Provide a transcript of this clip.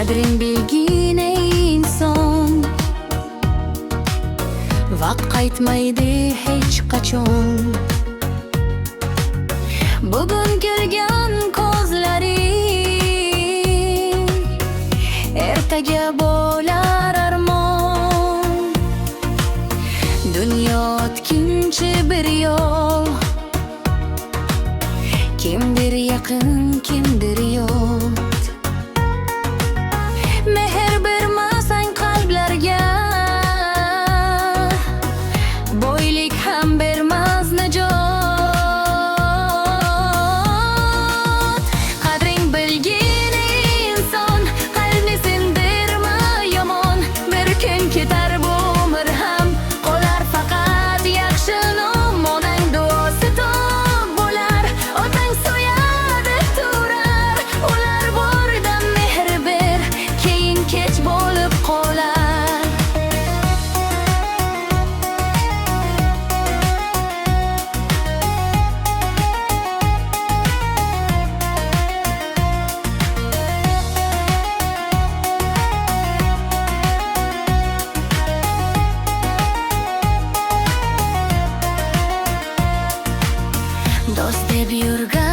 qadring bilgin ey inson. Vaqt qaytmaydi hech qachon. Bugun kulgan ko'zlaring ertaga bo'lar armon. Dunyo o'tkinchi bir yo'l, kimdir yaqin, kimdir yot. Mehr bermasang qalblarga, boylik ham bermas najot. Qadring bilgin ey inson, qalbni sindirma yomon. Bir kun ketar bu umr ham, qolar faqat yaxshi nom. Onang duosi to'q bo'lar, otang so'yadi turar. Ular borida mehr ber, keyin kech bo'lib qolar. Do'st deb yurgan